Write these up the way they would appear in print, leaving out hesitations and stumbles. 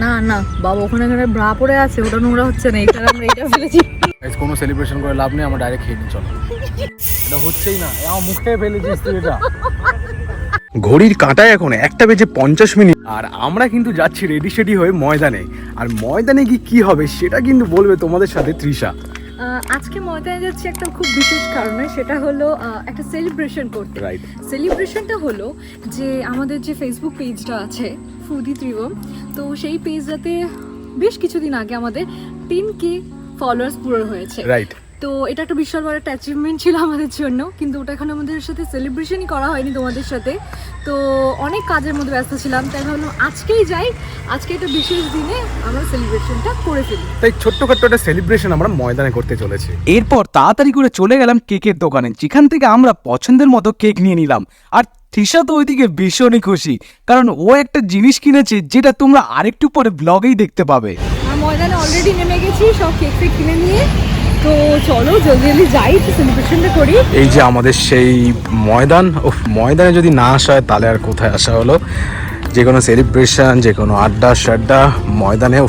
না না বাবা ওখানে ব্রা পরে আছে, ওটা নোংরা হচ্ছে না, এটা আমরা এটা ফেলেছি। কোনো সেলিব্রেশন করে লাভ নেই, আমরা ডাইরেক্ট খেয়ে নিই চলো। এটা হচ্ছেই না, আমার মুখে ফেলেছিস তুই এটা। ঘড়ির কাঁটায় এখন 1:50 আর আমরা কিন্তু যাচ্ছি রেডি সেডি হয়ে ময়দানে। আর ময়দানে গিয়ে কি হবে সেটা কিন্তু বলবে তোমাদের সাথে তৃষা। আজকে ময়দানে যাচ্ছি একটা খুব বিশেষ কারণে, সেটা হলো একটা সেলিব্রেশন করতে। রাইট, সেলিব্রেশনটা হলো যে আমাদের যে ফেসবুক পেজটা আছে ফুডি ত্রিভম, তো সেই পেজটাতে বেশ কিছুদিন আগে আমাদের 10K ফলোয়ার্স পুরো হয়েছে। রাইট, তো এটা একটা বিশাল বড় একটা অ্যাচিভমেন্ট ছিল আমাদের জন্য, কিন্তু ওটা এখন আমাদের সাথে সেলিব্রেশনই করা হয়নি তোমাদের সাথে। তো অনেক কাজের মধ্যে ব্যস্ত ছিলাম, তাই ভাবলাম আজকেই যাই, আজকে একটা বিশেষ দিনে আমরা সেলিব্রেশনটা করে ফেলি। তাই ছোট্টখাট্ট একটা সেলিব্রেশন আমরা ময়দানে করতে চলেছি। এরপর তাড়াতাড়ি করে চলে গেলাম কেকের দোকানে, যেখান থেকে আমরা পছন্দের মতো কেক নিয়ে নিলাম। আর তৃষা তো ওইদিকে ভীষণই খুশি, কারণ ও একটা জিনিস কিনেছে যেটা তোমরা আরেকটু পরে ব্লগেই দেখতে পাবে। ময়দানে অলরেডি নেমে গেছি সব কেক ফেক কিনে নিয়ে, তো চলো জলদি জলদি যাই, সেলিব্রেশনটা করি। এই যে আমাদের সেই ময়দান, ময়দানে যদি না আসা হয় তাহলে আর কোথায় আসা হলো। যে কোনো সেলিব্রেশন, যে কোনো আড্ডা সাড্ডা ময়দানে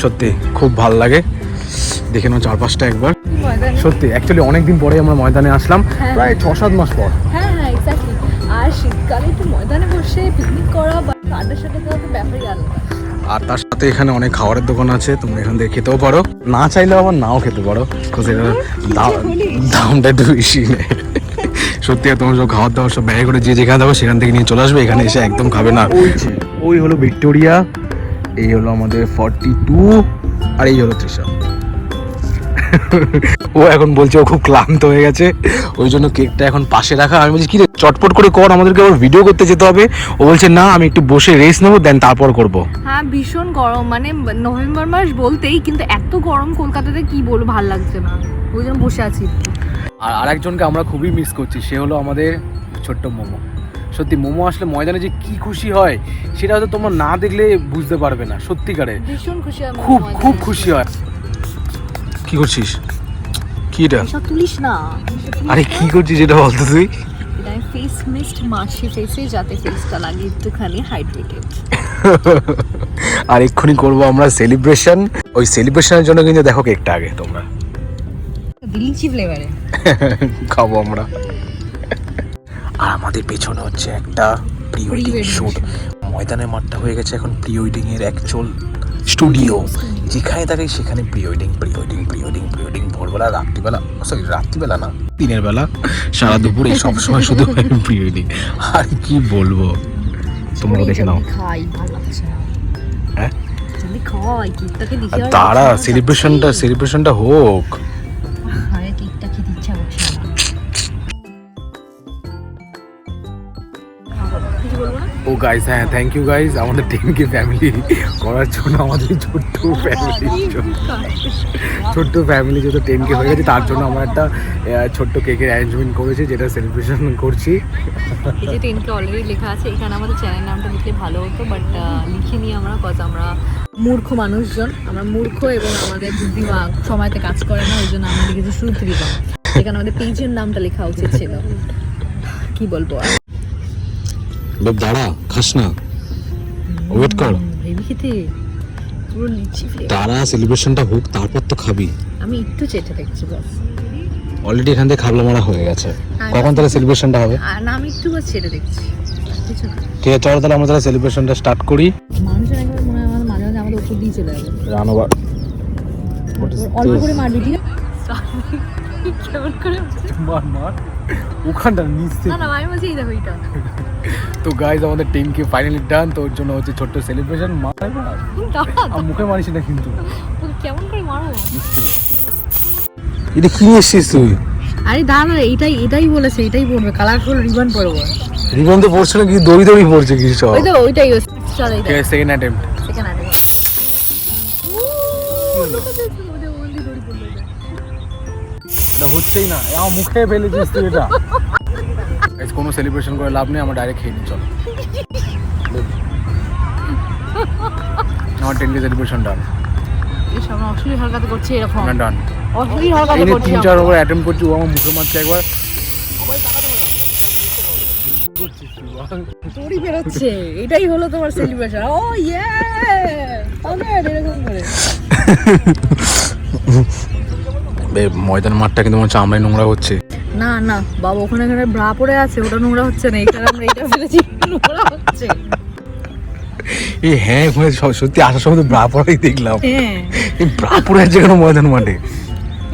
সত্যি খুব ভাল লাগে। দেখে নাও চারপাশটা একবার, সত্যি অ্যাকচুয়ালি অনেকদিন পরে আমরা ময়দানে আসলাম, প্রায় 6-7 মাস পর। হ্যাঁ হ্যাঁ এক্স্যাক্টলি। আর শীতকালে একটু ময়দানে বসে পিকনিক করা বা আড্ডা সাড্ডা দেওয়া তো ব্যাপারই আলাদা। আর তার সাথে এখানে অনেক খাবারের দোকান আছে, তোমরা এখান থেকে খেতেও পারো, না চাইলেও আবার নাও খেতে পারো, দামটা একটু বেশি নেই। সত্যি তোমরা সব খাওয়ার দাওয়ার সব ব্যয় করে যে যেখানে থাকো সেখান থেকে নিয়ে চলে আসবে, এখানে এসে একদম খাবে না। ওই হলো ভিক্টোরিয়া, এই হলো আমাদের 42, আর এই হলো তৃষা। ও এখন বলছে ও খুব ক্লান্ত হয়ে গেছে, ওই জন্য কেকটা এখন পাশে রাখা। আমি বলছি কি রে চটপট করে কর, আমাদেরকে আবার ভিডিও করতে যেতে হবে। ও বলছে না আমি একটু বসে রেস্ট নেবো, দেন তারপর করবো। হ্যাঁ ভীষণ গরম, মানে নভেম্বর মাস বলতেই কিন্তু এত গরম কলকাতাতে, কি বলবো, ভাল লাগছে না, ওই জন্য বসে আছি। আর আরেকজনকে আমরা খুবই মিস করছি, সে হলো আমাদের ছোট্ট মোমো। সত্যি মোমো আসলে ময়দানে যে কি খুশি হয় সেটা হয়তো তোমরা না দেখলে বুঝতে পারবে না, সত্যিকারে ভীষণ খুশি হয়, খুব খুব খুশি হয়। কি করছিস? কি এটা? এসব তুলিস না। আরে কি করছিস এটা বলতো তুই? এটা আমি ফেস মিস্ট মাসি ফেসে, যাতে ফেসটা লাগে একটুখানি হাইড্রেটেড। আর এক্ষুনি করবো আমরা সেলিব্রেশন। ওই সেলিব্রেশনের জন্য কিন্তু দেখো কেকটা আগে তোমরা লিচি ফ্লেভারে খাবো আমরা। আর আমাদের পেছনে হচ্ছে একটা প্রি ওয়েডিং শুট। ময়দানের মাঠটা হয়ে গেছে এখন প্রি ওয়েডিং এর অ্যাকচুয়াল স্টুডিও, যেখানে তাকাই সেখানে pre wedding pre wedding pre wedding pre wedding. ভোরবেলা, রাত্রিবেলা, সরি রাত্রিবেলা না, দিনের বেলা, সারা দুপুর, এই সব সময় শুধু প্রি ওয়েডিং। আর কি বলবো, তোমরা দেখে নাও। খাই, ভালো লাগছে না। হ্যাঁ জলদি খাই, কেকটাকে দেখি। তারা সেলিব্রেশনটা হোক। আরে কেকটা খেতে ইচ্ছা করছে না। ও গাইস, হ্যাঁ থ্যাংক ইউ গাইস আমাদের 10K ফ্যামিলি করার জন্য। আমাদের ছোট্ট ফ্যামিলি যত 10K হয়ে গেছে, তার জন্য আমরা একটা ছোট্ট কেকের অ্যারেঞ্জমেন্ট করেছি, যেটা সেলিব্রেশন করছি। এই যে 10K অলরেডি লেখা আছে, এখানে আমাদের চ্যানেল নামটা লিখলে ভালো হতো, বাট লিখিনি আমরা, কজ আমরা মূর্খ মানুষজন, আমরা মূর্খ এবং আমাদের বুদ্ধিমাগ সময়তে কাজ করে না, ওই জন্য আমরা লিখেছি শুধু ত্রিভম। এখানে আমাদের পেজের নামটা লেখা উচিত ছিল। কি বলবো আর, দাঁড়া খাস না, ওয়েট কর, হেভি খেতে, পুরো লিচি ফ্লেভার। তারা সেলিব্রেশনটা হোক তারপর তো খাবি। আমি একটু চেটে দেখছি বাস, অলরেডি এখান থেকে খাবলা মারা হয়ে গেছে, কখন তাহলে সেলিব্রেশনটা হবে? না আমি একটু বাস চেটে দেখছি, কিছু না। ঠিক আছে চলো তাহলে আমরা তাহলে সেলিব্রেশনটা স্টার্ট করি। মানুষের একবার মনে হয় মাঝে মাঝে আমাদের উপর দিয়ে চলে যাবে। রানোবা অল্প করে মারবি, ঠিক আছে? কেমন করে মার ওখানটা নিচে। না আমি বলছি এই দেখো এটা। তো গাইজ আমাদের 10K ফাইনালি ডান, তো ওর জন্য হচ্ছে ছোট্ট সেলিব্রেশন। মুখে মারিস না কিন্তু, কেমন করে মারো? এটা কি নিয়ে এসছিস তুই? আরে দাঁড়া, এটাই বলেছে, এটাই পড়বে, কালারফুল রিবন পরবো। রিবন তো পড়ছে না, কি দড়ি দড়ি পড়ছে কি সব? ওই তো ওইটাই চল, এইটা সেকেন্ড অ্যাটেম্প্ট। Second item. এটা হচ্ছেই না, আমার মুখে ফেলেছিস তুই এটা। কোনো সেলিব্রেশন করে লাভ নেই, আমরা ডাইরেক্ট খেয়ে নিই চলো। আমার 10K সেলিব্রেশন ডান। এই সব অশ্লীল হরকত করছে এরকম, না ডান, অশ্লীল হরকত এই করছে। 3-4 ওভার অ্যাটেম্প করছি, ও আমার মুখে মারছে একবার। তোরই বেরোচ্ছে, এটাই হলো তোমার সেলিব্রেশন। ও ইয়ে এরকম করে ময়দান মাঠটা কিন্তু মনে হচ্ছে আমরাই নোংরা হচ্ছে। না না বাবা, ওখানে এখানে ব্রা পরে আছে, ওটা নোংরা হচ্ছে না, এখানে আমরা এটা ফেলেছি নোংরা হচ্ছে। এই হ্যাঁ, ওখানে সত্যি আসার সময় তো ব্রা পরাই দেখলাম। হ্যাঁ এই ব্রা পরে আছে কেন ময়দান মাঠে?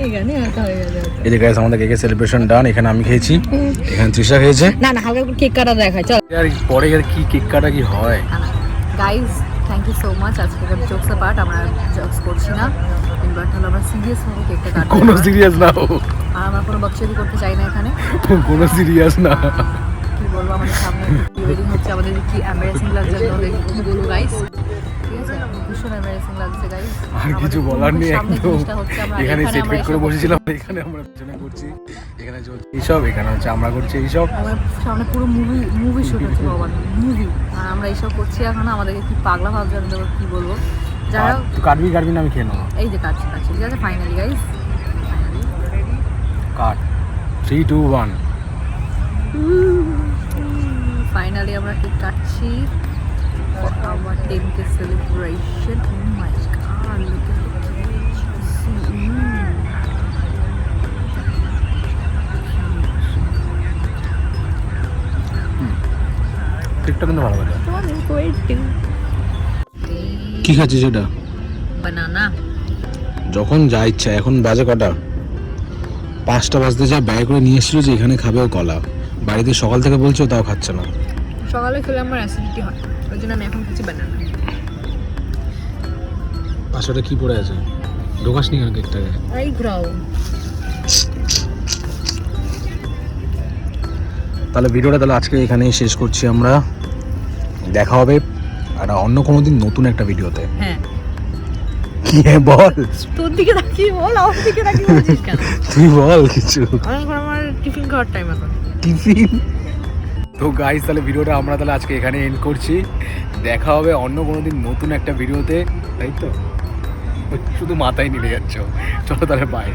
এখানে আঁকা হয়ে গেছে। এই যে গাইস আমাদের কেকের সেলিব্রেশন ডান। এখানে আমি খেয়েছি, এখানে তৃষা খেয়েছে। না না, হালকা কেক কাটা দেখায় চল। আর পরে আর কি কেক কাটা কি হয়? Guys thank you so much. আজকে জোকস পার্ট, আমরা জোকস করছি না, বাট হলো আমরা সিরিয়াস ভাবে কেকটা কাটবো। কোনো সিরিয়াস না ও, আর আমরা কোনো বকচুদি করতে চাই না এখানে। কোনো সিরিয়াস না। কি বলবো, আমাদের সামনে ওয়েডিং হচ্ছে, আমাদের কি এম্বারেসিং লাগছে আমাদের, কি বলবো গাইস, ঠিক আছে ভীষণ এম্বারেসিং লাগছে গাইস। আর কিছু বলার নেই একদম। এখানে সেট আমরা করে বসেছিলাম, এখানে আমরা পিছনে করছি, এখানে চলছে এইসব, এখানে হচ্ছে আমরা করছি এইসব। আমার সামনে পুরো মুভি শুট হচ্ছে বাবা, মুভি, আর আমরা এইসব করছি এখন। আমাদেরকে কি পাগলা ভাবছে, আমি তোকে কি বলবো। যারা তুই কাটবি না আমি খেয়ে নেবো। এই যে কাটছি ঠিক আছে। ফাইনালি গাইস, কাট 3 2 1। ফাইনালি আমরা কেক কাটছি for our 10th celebration. Oh my god, look at the cake. কেকটা কিন্তু ভালো লাগে। কি খাচ্ছিস এটা? বানানা। যখন যা ইচ্ছা, এখন বাজে কটা? 5টা বাজতে যা ব্যয় করে নিয়ে এসেছিল যে এখানে খাবে ও কলা। বাড়িতে সকাল থেকে বলছো, তাও খাচ্ছে না। সকালে খেলে আমার অ্যাসিডিটি হয়, ওই জন্য আমি এখন খাচ্ছি বানানা। পাশটা কি পড়ে আছে? ঢোকাস নি কেন কেকটাকে? এই ঘুরাও। তাহলে ভিডিওটা আজকে এখানেই শেষ করছি আমরা। দেখা হবে আর অন্য কোনো দিন নতুন একটা ভিডিওতে। হ্যাঁ কি বল? তোর দিকে তাকিয়ে বল, আমার দিকে তাকিয়ে বলছিস কেন? তুই বল কিছু। আমার টিফিন খাওয়ার টাইম এখন। টিফিন। তো গাইস, তাহলে ভিডিওটা আমরা আজকে এখানে এন্ড করছি। দেখা হবে অন্য কোনো দিন নতুন একটা ভিডিওতে, তাই তো? শুধু মাথায় নিয়ে যাচ্ছ। চলো তাহলে বাই।